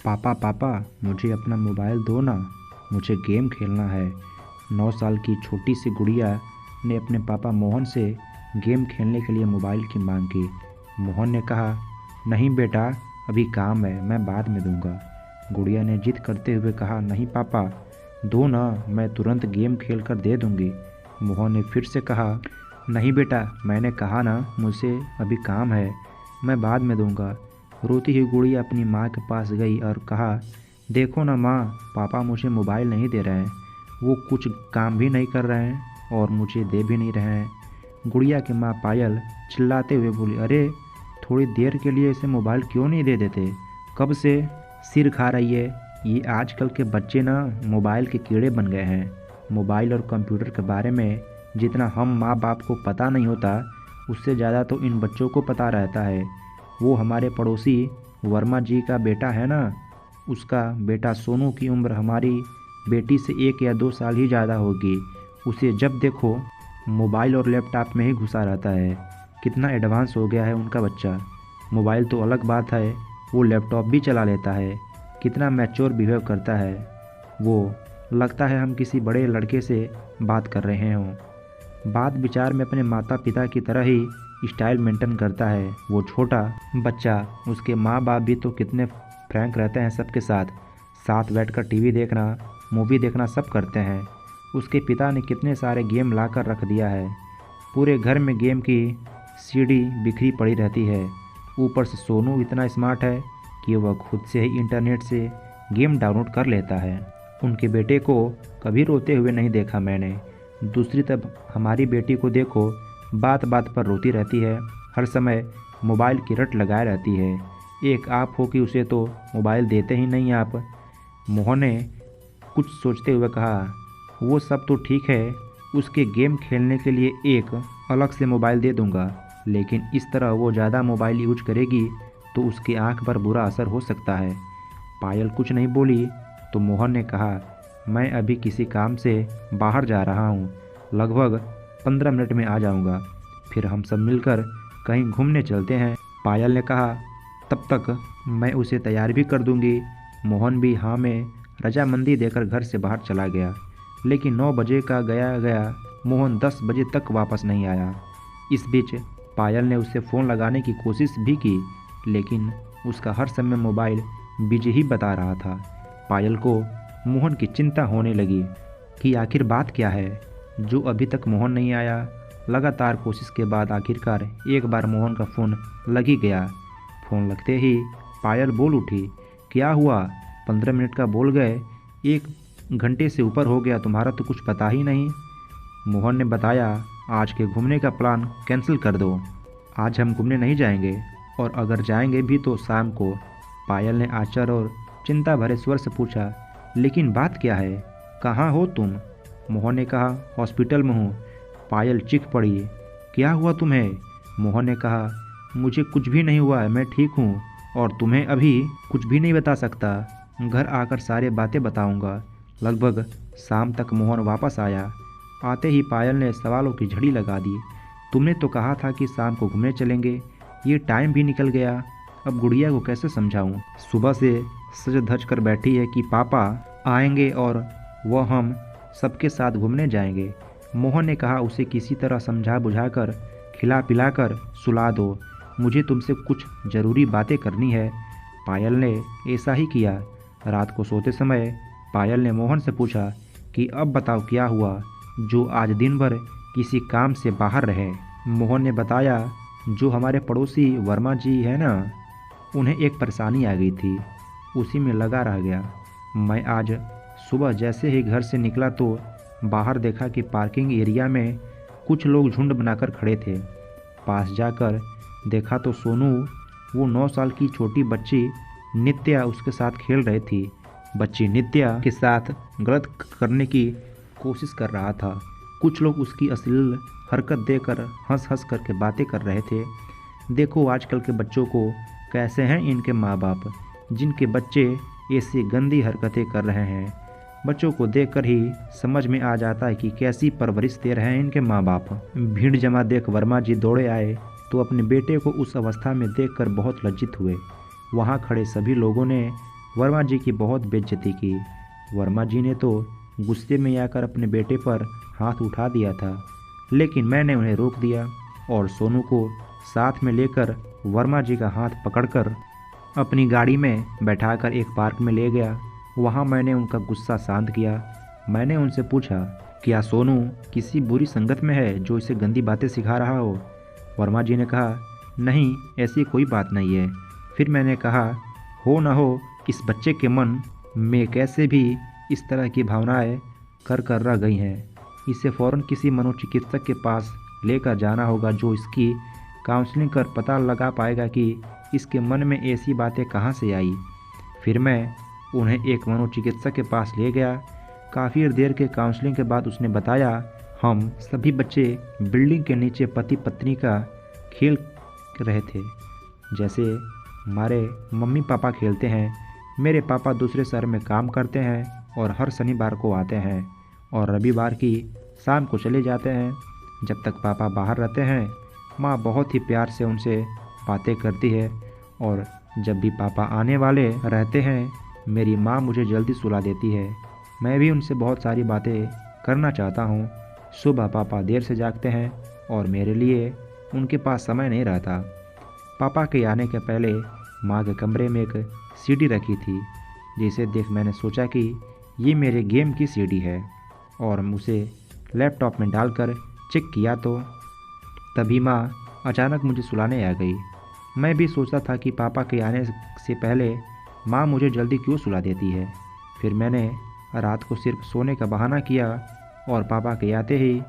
पापा पापा मुझे अपना मोबाइल दो ना, मुझे गेम खेलना है। 9 साल की छोटी सी गुड़िया ने अपने पापा मोहन से गेम खेलने के लिए मोबाइल की मांग की। मोहन ने कहा, नहीं बेटा, अभी काम है, मैं बाद में दूंगा। गुड़िया ने जिद करते हुए कहा, नहीं पापा, दो ना, मैं तुरंत गेम खेल कर दे दूंगी। मोहन ने फिर से कहा, नहीं बेटा, मैंने कहा ना, मुझसे अभी काम है, मैं बाद में दूंगा। रोती हुई गुड़िया अपनी माँ के पास गई और कहा, देखो ना माँ, पापा मुझे मोबाइल नहीं दे रहे हैं, वो कुछ काम भी नहीं कर रहे हैं और मुझे दे भी नहीं रहे हैं। गुड़िया की माँ पायल चिल्लाते हुए बोली, अरे थोड़ी देर के लिए इसे मोबाइल क्यों नहीं दे देते, कब से सिर खा रही है। ये आजकल के बच्चे ना मोबाइल के कीड़े बन गए हैं। मोबाइल और कंप्यूटर के बारे में जितना हम माँ बाप को पता नहीं होता, उससे ज़्यादा तो इन बच्चों को पता रहता है। वो हमारे पड़ोसी वर्मा जी का बेटा है ना, उसका बेटा सोनू की उम्र हमारी बेटी से 1 या 2 साल ही ज़्यादा होगी। उसे जब देखो मोबाइल और लैपटॉप में ही घुसा रहता है। कितना एडवांस हो गया है उनका बच्चा। मोबाइल तो अलग बात है, वो लैपटॉप भी चला लेता है। कितना मैच्योर बिहेव करता है वो, लगता है हम किसी बड़े लड़के से बात कर रहे हों। बात विचार में अपने माता पिता की तरह ही स्टाइल मेंटेन करता है वो छोटा बच्चा। उसके माँ बाप भी तो कितने फ्रैंक रहते हैं सबके साथ, साथ बैठकर टीवी देखना, मूवी देखना सब करते हैं। उसके पिता ने कितने सारे गेम ला कर रख दिया है। पूरे घर में गेम की सीडी बिखरी पड़ी रहती है। ऊपर से सोनू इतना स्मार्ट है कि वह खुद से ही इंटरनेट से गेम डाउनलोड कर लेता है। उनके बेटे को कभी रोते हुए नहीं देखा मैंने। दूसरी तरफ हमारी बेटी को देखो, बात बात पर रोती रहती है, हर समय मोबाइल की रट लगाए रहती है। एक आप हो कि उसे तो मोबाइल देते ही नहीं आप। मोहन ने कुछ सोचते हुए कहा, वो सब तो ठीक है, उसके गेम खेलने के लिए एक अलग से मोबाइल दे दूंगा, लेकिन इस तरह वो ज़्यादा मोबाइल यूज करेगी तो उसकी आंख पर बुरा असर हो सकता है। पायल कुछ नहीं बोली तो मोहन ने कहा, मैं अभी किसी काम से बाहर जा रहा हूँ, लगभग 15 मिनट में आ जाऊँगा, फिर हम सब मिलकर कहीं घूमने चलते हैं। पायल ने कहा, तब तक मैं उसे तैयार भी कर दूंगी। मोहन भी हाँ में रजामंदी देकर घर से बाहर चला गया, लेकिन 9 बजे का गया गया मोहन 10 बजे तक वापस नहीं आया। इस बीच पायल ने उसे फ़ोन लगाने की कोशिश भी की, लेकिन उसका हर समय मोबाइल बिजी ही बता रहा था। पायल को मोहन की चिंता होने लगी कि आखिर बात क्या है जो अभी तक मोहन नहीं आया। लगातार कोशिश के बाद आखिरकार एक बार मोहन का फ़ोन लग ही गया। फ़ोन लगते ही पायल बोल उठी, क्या हुआ, 15 मिनट का बोल गए, 1 घंटे से ऊपर हो गया, तुम्हारा तो कुछ पता ही नहीं। मोहन ने बताया, आज के घूमने का प्लान कैंसिल कर दो, आज हम घूमने नहीं जाएंगे, और अगर जाएंगे भी तो शाम को। पायल ने आश्चर्य और चिंता भरे स्वर से पूछा, लेकिन बात क्या है, कहाँ हो तुम। मोहन ने कहा, हॉस्पिटल में हूँ। पायल चीख पड़ी, क्या हुआ तुम्हें। मोहन ने कहा, मुझे कुछ भी नहीं हुआ है, मैं ठीक हूँ और तुम्हें अभी कुछ भी नहीं बता सकता, घर आकर सारे बातें बताऊँगा। लगभग शाम तक मोहन वापस आया। आते ही पायल ने सवालों की झड़ी लगा दी, तुमने तो कहा था कि शाम को घूमने चलेंगे, ये टाइम भी निकल गया, अब गुड़िया को कैसे समझाऊँ। सुबह से सज धज कर बैठी है कि पापा आएंगे और वह हम सबके साथ घूमने जाएंगे। मोहन ने कहा, उसे किसी तरह समझा बुझाकर खिला पिलाकर सुला दो, मुझे तुमसे कुछ ज़रूरी बातें करनी है। पायल ने ऐसा ही किया। रात को सोते समय पायल ने मोहन से पूछा कि अब बताओ क्या हुआ जो आज दिन भर किसी काम से बाहर रहे। मोहन ने बताया, जो हमारे पड़ोसी वर्मा जी है ना, उन्हें एक परेशानी आ गई थी, उसी में लगा रह गया। मैं आज सुबह जैसे ही घर से निकला तो बाहर देखा कि पार्किंग एरिया में कुछ लोग झुंड बनाकर खड़े थे। पास जाकर देखा तो सोनू, वो 9 साल की छोटी बच्ची नित्या उसके साथ खेल रही थी। बच्ची नित्या के साथ गलत करने की कोशिश कर रहा था। कुछ लोग उसकी अश्लील हरकत देकर हंस हंस करके बातें कर रहे थे। देखो आजकल के बच्चों को कैसे हैं इनके माँ बाप, जिनके बच्चे ऐसी गंदी हरकतें कर रहे हैं। बच्चों को देखकर ही समझ में आ जाता है कि कैसी परवरिश दे रहे हैं इनके माँ बाप। भीड़ जमा देख वर्मा जी दौड़े आए तो अपने बेटे को उस अवस्था में देखकर बहुत लज्जित हुए। वहाँ खड़े सभी लोगों ने वर्मा जी की बहुत बेइज्जती की। वर्मा जी ने तो गुस्से में आकर अपने बेटे पर हाथ उठा दिया था, लेकिन मैंने उन्हें रोक दिया और सोनू को साथ में लेकर वर्मा जी का हाथ पकड़कर अपनी गाड़ी में बैठाकर एक पार्क में ले गया। वहाँ मैंने उनका गुस्सा शांत किया। मैंने उनसे पूछा, क्या सोनू किसी बुरी संगत में है जो इसे गंदी बातें सिखा रहा हो? वर्मा जी ने कहा, नहीं, ऐसी कोई बात नहीं है। फिर मैंने कहा, हो न हो इस बच्चे के मन में कैसे भी इस तरह की भावनाएं कर रह गई हैं। इसे फ़ौरन किसी मनोचिकित्सक के पास लेकर जाना होगा, जो इसकी काउंसलिंग कर पता लगा पाएगा कि इसके मन में ऐसी बातें कहाँ से आई। फिर मैं उन्हें एक मनोचिकित्सक के पास ले गया। काफ़ी देर के काउंसलिंग के बाद उसने बताया, हम सभी बच्चे बिल्डिंग के नीचे पति पत्नी का खेल रहे थे, जैसे हमारे मम्मी पापा खेलते हैं। मेरे पापा दूसरे शहर में काम करते हैं और हर शनिवार को आते हैं और रविवार की शाम को चले जाते हैं। जब तक पापा बाहर रहते हैं, माँ बहुत ही प्यार से उनसे बातें करती है और जब भी पापा आने वाले रहते हैं, मेरी माँ मुझे जल्दी सुला देती है। मैं भी उनसे बहुत सारी बातें करना चाहता हूँ। सुबह पापा देर से जागते हैं और मेरे लिए उनके पास समय नहीं रहता। पापा के आने के पहले माँ के कमरे में एक सीडी रखी थी, जिसे देख मैंने सोचा कि ये मेरे गेम की सीडी है और उसे लैपटॉप में डालकर चेक किया तो तभी माँ अचानक मुझे सुलाने आ गई। मैं भी सोचता था कि पापा के आने से पहले माँ मुझे जल्दी क्यों सुला देती है। फिर मैंने रात को सिर्फ सोने का बहाना किया और पापा के आते ही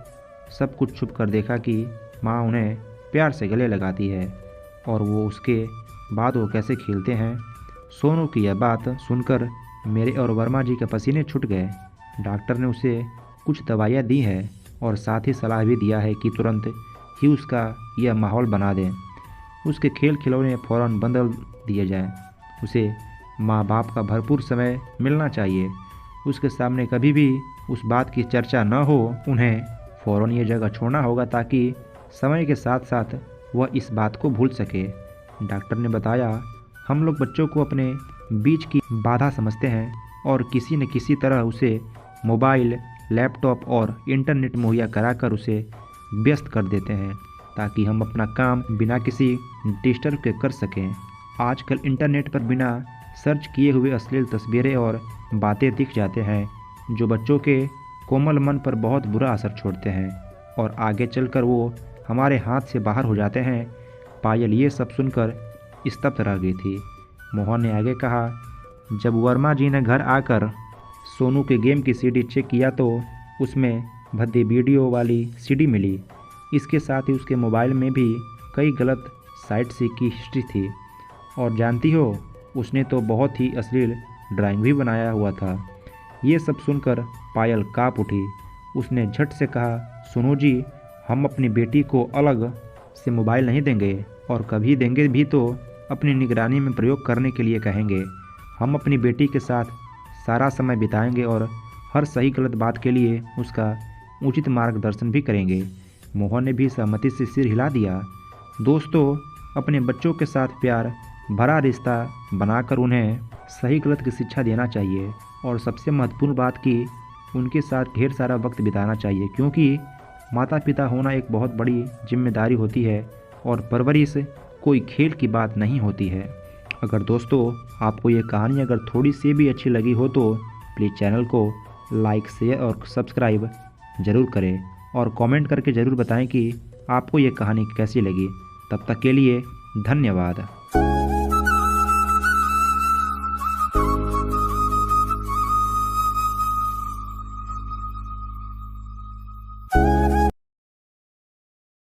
सब कुछ छुप कर देखा कि माँ उन्हें प्यार से गले लगाती है और उसके बाद वो कैसे खेलते हैं। सोनू की यह बात सुनकर मेरे और वर्मा जी के पसीने छूट गए। डॉक्टर ने उसे कुछ दवाइयाँ दी हैं और साथ ही सलाह भी दिया है कि तुरंत ही उसका यह माहौल बना दें। उसके खेल खिलौने फ़ौरन बदल दिए जाएं। उसे माँ बाप का भरपूर समय मिलना चाहिए। उसके सामने कभी भी उस बात की चर्चा न हो। उन्हें फ़ौरन ये जगह छोड़ना होगा ताकि समय के साथ साथ वह इस बात को भूल सके। डॉक्टर ने बताया, हम लोग बच्चों को अपने बीच की बाधा समझते हैं और किसी न किसी तरह उसे मोबाइल, लैपटॉप और इंटरनेट मुहैया कराकर उसे व्यस्त कर देते हैं ताकि हम अपना काम बिना किसी डिस्टर्ब के कर सकें। आजकल इंटरनेट पर बिना सर्च किए हुए अश्लील तस्वीरें और बातें दिख जाते हैं, जो बच्चों के कोमल मन पर बहुत बुरा असर छोड़ते हैं और आगे चलकर वो हमारे हाथ से बाहर हो जाते हैं। पायल ये सब सुनकर स्तब्ध रह गई थी। मोहन ने आगे कहा, जब वर्मा जी ने घर आकर सोनू के गेम की सीडी चेक किया तो उसमें भद्दी वीडियो वाली सीडी मिली। इसके साथ ही उसके मोबाइल में भी कई गलत साइट्स की हिस्ट्री थी और जानती हो, उसने तो बहुत ही अश्लील ड्राइंग भी बनाया हुआ था। ये सब सुनकर पायल काँप उठी। उसने झट से कहा, सुनो जी, हम अपनी बेटी को अलग से मोबाइल नहीं देंगे और कभी देंगे भी तो अपनी निगरानी में प्रयोग करने के लिए कहेंगे। हम अपनी बेटी के साथ सारा समय बिताएंगे और हर सही गलत बात के लिए उसका उचित मार्गदर्शन भी करेंगे। मोहन ने भी सहमति से सिर हिला दिया। दोस्तों, अपने बच्चों के साथ प्यार भरा रिश्ता बनाकर उन्हें सही गलत की शिक्षा देना चाहिए और सबसे महत्वपूर्ण बात कि उनके साथ ढेर सारा वक्त बिताना चाहिए, क्योंकि माता पिता होना एक बहुत बड़ी जिम्मेदारी होती है और परवरिश कोई खेल की बात नहीं होती है। अगर दोस्तों आपको ये कहानी अगर थोड़ी सी भी अच्छी लगी हो तो प्लीज़ चैनल को लाइक, शेयर और सब्सक्राइब ज़रूर करें और कमेंट करके ज़रूर बताएं कि आपको ये कहानी कैसी लगी। तब तक के लिए धन्यवाद।